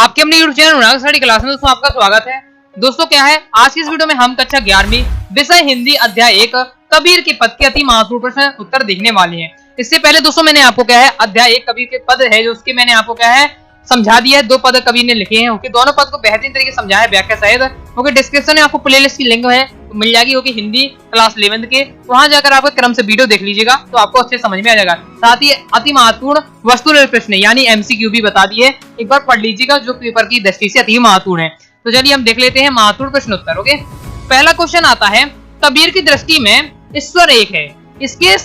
आपके अपने YouTube channel अनुराग study class में दोस्तों आपका स्वागत है। दोस्तों क्या है, आज की इस वीडियो में हम कक्षा 11वीं विषय हिंदी अध्याय 1 कबीर के पद के अति महत्वपूर्ण प्रश्न उत्तर देखने वाले हैं। इससे पहले दोस्तों मैंने आपको क्या है अध्याय 1 कबीर के पद है जो उसके मैंने आपको क्या है समझा दिया है। 2 पद कबीर ने लिखे हैं, ओके, दोनों पद को बेहतरीन तरीके से समझाया है व्याख्या सहित। ओके, डिस्क्रिप्शन में आपको प्लेलिस्ट की लिंक है मिल जाएगी, ओके, हिंदी क्लास 11th के, वहां जाकर आपको क्रम से वीडियो देख लीजिएगा तो आपको अच्छे समझ में आ जाएगा। साथ ही अति महत्वपूर्ण वस्तुनिष्ठ प्रश्न यानी एमसीक्यू भी बता दिए, एक बार पढ़ लीजिएगा जो पेपर की दृष्टि से अति महत्वपूर्ण है। तो चलिए हम देख लेते हैं महत्वपूर्ण प्रश्न उत्तर। ओके, पहला क्वेश्चन आता है, कबीर की दृष्टि में ईश्वर एक है, इसके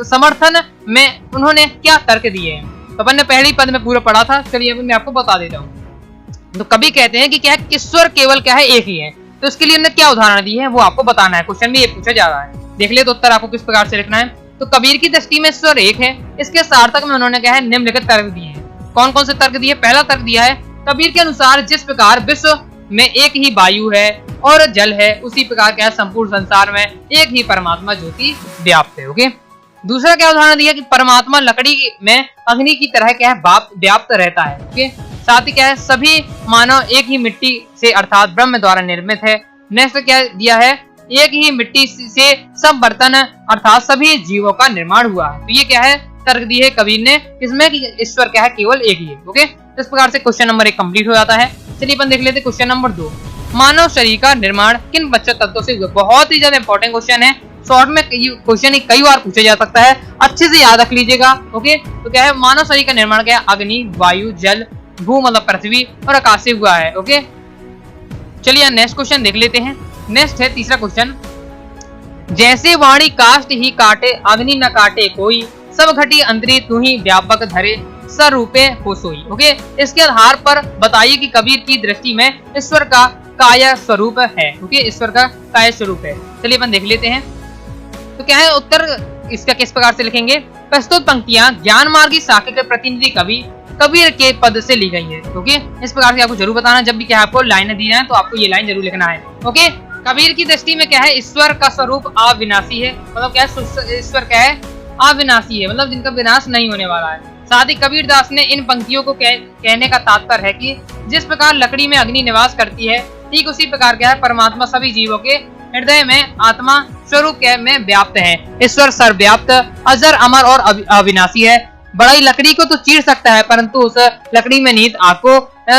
समर्थन में उन्होंने क्या तर्क दिए हैं? तो अपन ने पहले ही पद में पूरा पढ़ा था, चलिए मैं आपको बता देता हूँ। तो कबीर कहते हैं कि क्या ईश्वर केवल क्या है एक ही है, तो इसके लिए उन्होंने क्या उदाहरण दिए हैं वो आपको बताना है। क्वेश्चन में ये पूछा जा रहा है, देख ले तो उत्तर आपको किस प्रकार से लिखना है। तो कबीर की दृष्टि में ईश्वर एक है, इसके सार्थक में उन्होंने क्या है निम्नलिखित तर्क दिए हैं। कौन कौन से तर्क दिए? पहला तर्क दिया है, कबीर के अनुसार जिस प्रकार विश्व में एक ही वायु है और जल है, उसी प्रकार क्या है संपूर्ण संसार में एक ही परमात्मा ज्योति व्याप्त है। ओके, दूसरा क्या उदाहरण दिया कि परमात्मा लकड़ी में अग्नि की तरह क्या है व्याप्त रहता है। ओके, साथ ही क्या है सभी मानव एक ही मिट्टी से अर्थात ब्रह्म द्वारा निर्मित है। नेक्स्ट क्या दिया है, एक ही मिट्टी से सब बर्तन अर्थात सभी जीवों का निर्माण हुआ है। तो ये क्या है तर्क दिए कबीर ने, इसमें कि ईश्वर क्या है केवल एक ही है। ओके, इस प्रकार से क्वेश्चन नंबर 1 कंप्लीट हो जाता है। चलिए अपन देख लेते हैं क्वेश्चन नंबर 2, मानव शरीर का निर्माण किन पंच तत्वों से हुआ? बहुत ही ज्यादा इंपॉर्टेंट क्वेश्चन है, शॉर्ट में क्वेश्चन कई बार पूछा जा सकता है, अच्छे से याद रख लीजिएगा। ओके, तो क्या है मानव शरीर का निर्माण क्या है? अग्नि, वायु, जल, भू मतलब पृथ्वी और आकाश से हुआ है। ओके, चलिए नेक्स्ट क्वेश्चन देख लेते हैं। नेक्स्ट है तीसरा क्वेश्चन, जैसे वाणी काष्ठ ही काटे अग्नि न काटे कोई, सब घटी अंतरी तू ही व्यापक धरे स्वरूपे हो सोई। ओके, इसके आधार पर बताइए कि कबीर की दृष्टि में ईश्वर का काय स्वरूप है। ओके, ईश्वर का काय स्वरूप है। चलिए अपन देख लेते हैं। तो क्या है उत्तर इसका किस प्रकार से लिखेंगे? प्रस्तुत पंक्तियां ज्ञान मार्गी शाखा के प्रतिनिधि कवि कबीर के पद से ली गई है। ओके, इस प्रकार से आपको जरूर बताना, जब भी क्या आपको लाइनें दी जाए तो आपको ये लाइन जरूर लिखना है। ओके, कबीर की दृष्टि में क्या है ईश्वर का स्वरूप अविनाशी है, मतलब क्या है ईश्वर क्या है अविनाशी है, मतलब जिनका विनाश नहीं होने वाला है। साथ ही कबीर दास ने इन पंक्तियों को कहने का तात्पर्य है कि जिस प्रकार लकड़ी में अग्नि निवास करती है, ठीक उसी प्रकार क्या है परमात्मा सभी जीवों के हृदय में आत्मा स्वरूप में व्याप्त है। ईश्वर सर्वव्याप्त, अजर, अमर और अविनाशी है। बड़ाई लकड़ी को तो चीर सकता है परंतु उस लकड़ी में निहित आग को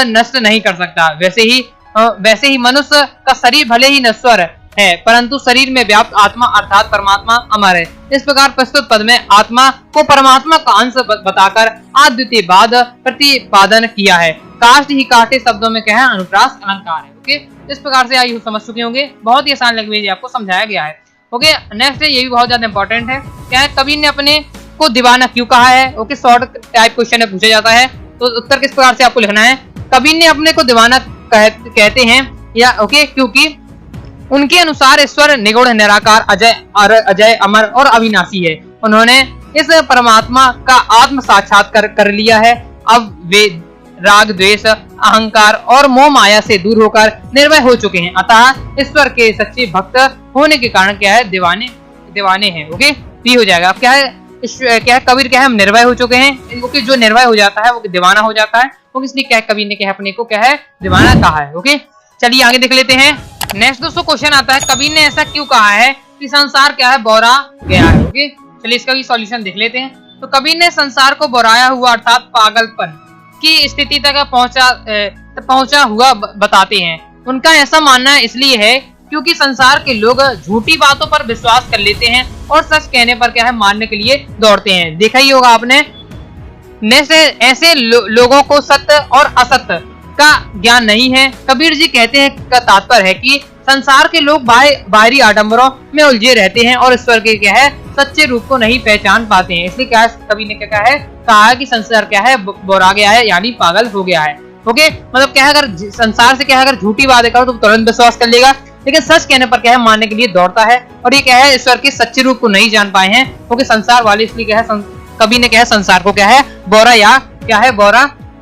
नष्ट नहीं कर सकता। वैसे ही मनुष्य का शरीर भले ही नश्वर है परंतु शरीर में व्याप्त आत्मा अर्थात परमात्मा अमर है। इस प्रकार प्रस्तुत पद में आत्मा को परमात्मा का अंश बताकर अद्वितीयवाद प्रतिपादन किया है। काष्ठ ही काटे शब्दों में क्या है अनुप्रास अलंकार है। ओके, इस प्रकार से आप समझ चुके होंगे, बहुत ही आसान लैंग्वेज आपको समझाया गया है। ओके, नेक्स्ट है, ये भी बहुत ज्यादा इंपॉर्टेंट है, क्या है कबीर ने अपने को दीवाना क्यों कहा है? ओके, शॉर्ट टाइप क्वेश्चन में पूछा जाता है, तो उत्तर किस प्रकार से आपको लिखना है। कबीर ने अपने को दीवाना कहते हैं या ओके क्योंकि उनके अनुसार ईश्वर निगुण, निराकार, अजय, अमर और अविनाशी है। उन्होंने इस परमात्मा का आत्म साक्षात्कार कर लिया है। अब वे राग, द्वेष, अहंकार और मोह माया से दूर होकर निर्भय हो चुके हैं, अतः ईश्वर के सच्चे भक्त होने के कारण क्या है दीवाने हैं। ओके, ये हो जाएगा। अब क्या है कबीर क्या है हम निर्भय हो चुके हैं, क्योंकि जो निर्भय हो जाता है वो दीवाना हो जाता है, तो इसलिए क्या कबीर ने क्या अपने को क्या है दीवाना कहा है। ओके, चलिए आगे देख लेते हैं। नेक्स्ट दोस्तों क्वेश्चन आता है, कबीर ने ऐसा क्यों कहा है कि संसार क्या है बोरा गया है। ओके, चलिए इसका भी सॉल्यूशन देख लेते हैं। तो कबीर ने संसार को बोराया हुआ अर्थात पागलपन की स्थिति तक पहुंचा हुआ बताते हैं। उनका ऐसा मानना इसलिए है क्योंकि संसार के लोग झूठी बातों पर विश्वास कर लेते हैं और सच कहने पर क्या है मानने के लिए दौड़ते हैं। देखा ही होगा आपने। ऐसे लोगों को सत्य और असत्य का ज्ञान नहीं है। कबीर जी कहते हैं का तात्पर्य है कि संसार के लोग बाहरी आडंबरों में उलझे रहते हैं और ईश्वर के क्या है सच्चे रूप को नहीं पहचान पाते हैं। इसलिए क्या है कबीर ने क्या कहा है कि संसार क्या है बोरा गया है यानी पागल हो गया है। ओके, मतलब क्या है अगर संसार से क्या है अगर झूठी बातें करो तो तुरंत विश्वास कर लेगा, लेकिन सच कहने पर क्या है मानने के लिए दौड़ता है। और ये क्या है ईश्वर के सच्चे रूप को नहीं जान पाए हैं, क्योंकि संसार वाले इसलिए क्या है कबीर ने क्या है संसार को क्या है बोरा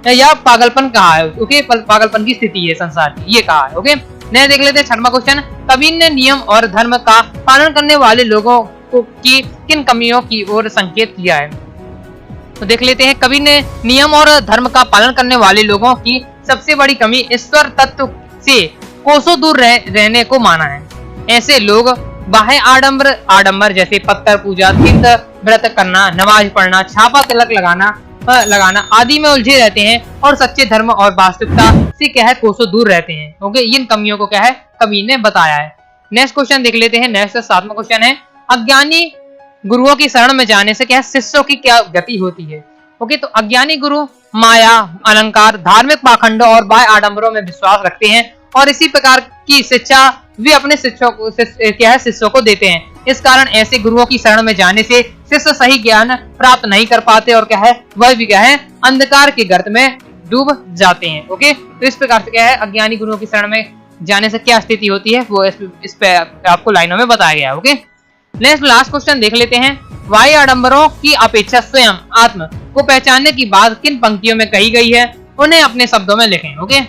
या पागलपन कहा है। ओके, पागलपन की स्थिति है संसार की, ये कहा है। ओके, नए देख लेते हैं 6वां क्वेश्चन, कबीर ने नियम और धर्म का पालन करने वाले लोगों को की किन कमियों की ओर संकेत किया है? तो देख लेते हैं, कबीर ने नियम और धर्म का पालन करने वाले लोगों की सबसे बड़ी ईश्वर ईश्वर तत्व से कोसों दूर रहने को माना है। ऐसे लोग बाह्य आडंबर जैसे पत्थर पूजा, तीर्थ व्रत करना, नमाज पढ़ना, छापा तिलक लगाना आदि में उलझे रहते हैं और सच्चे धर्म और वास्तविकता से क्या है कोसों दूर रहते हैं। ओके, इन कमियों को क्या है कबीर ने बताया है। नेक्स्ट क्वेश्चन देख लेते हैं। नेक्स्ट 7वां क्वेश्चन है, अज्ञानी गुरुओं की शरण में जाने से क्या शिष्यों की क्या गति होती है। ओके, तो अज्ञानी गुरु माया, अलंकार, धार्मिक पाखंडों और बाह्य आडंबरों में विश्वास रखते हैं और इसी प्रकार की शिक्षा वे अपने शिष्यों को देते हैं। इस कारण ऐसे गुरुओं की शरण में जाने से शिष्य सही ज्ञान प्राप्त नहीं कर पाते और क्या है वह भी क्या है अंधकार के गर्त में डूब जाते हैं। ओके, तो इस प्रकार से क्या है अज्ञानी गुरुओं की शरण में जाने से क्या स्थिति होती है वो इस पे आपको लाइनों में बताया गया है। ओके, नेक्स्ट लास्ट क्वेश्चन देख लेते हैं। बाह्य आडंबरों की अपेक्षा स्वयं आत्म को पहचानने की बात किन पंक्तियों में कही गई है, उन्हें अपने शब्दों में लिखें। ओके,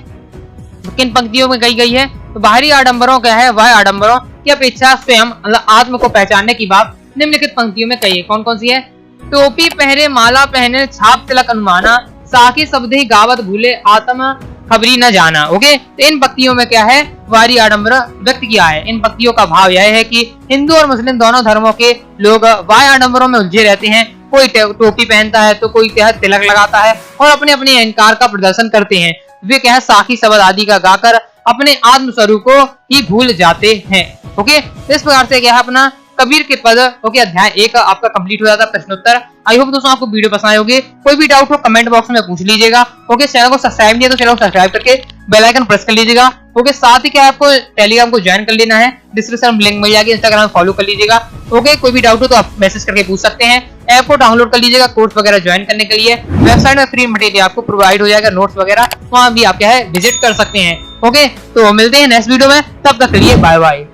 किन पंक्तियों में कही गई है, तो बाहरी आडंबरों क्या है बाह्य आडंबरों की अपेक्षा स्वयं आत्म को पहचानने की बात निम्नलिखित पंक्तियों में कही है। कौन कौन सी है, टोपी पहरे, माला पहने, छाप तिलक अनुमाना, साखी शब्द ही गावत भूले, आत्म खबरी न जाना। ओके, तो इन पंक्तियों में क्या है बाहरी आडंबर व्यक्त किया है। इन पंक्तियों का भाव यह है कि हिंदू और मुस्लिम दोनों धर्मों के लोग बाह्य आडंबरों में उलझे रहते हैं। कोई टोपी पहनता है तो कोई क्या है तिलक लगाता है और अपने अपने अहंकार का प्रदर्शन करते हैं। वे क्या है साखी शब्द आदि का गाकर अपने आत्म स्वरूप को ही भूल जाते हैं। ओके, इस प्रकार से क्या है अपना कबीर के पद ओके अध्याय 1 आपका कंप्लीट हो जाता है प्रश्नोत्तर। आई होप दोस्तों आपको वीडियो पसंद आए होगी। कोई भी डाउट हो कमेंट बॉक्स में पूछ लीजिएगा। ओके, चैनल को सब्सक्राइब नहीं है तो चैनल को सब्सक्राइब करके बेल आइकन प्रेस कर लीजिएगा। ओके, साथ ही क्या आपको टेलीग्राम को ज्वाइन कर लेना है, डिस्क्रिप्शन में लिंक मिल जाएगी, इंस्टाग्राम फॉलो कर लीजिएगा। ओके, कोई भी डाउट हो तो आप मैसेज करके पूछ सकते हैं। ऐप को डाउनलोड कर लीजिएगा कोर्स वगैरह ज्वाइन करने के लिए। वेबसाइट में फ्री मटेरियल आपको प्रोवाइड हो जाएगा, नोट्स वगैरह वहां भी आप क्या है विजिट कर सकते हैं। ओके, तो मिलते हैं नेक्स्ट वीडियो में, तब तक के लिए बाय बाय।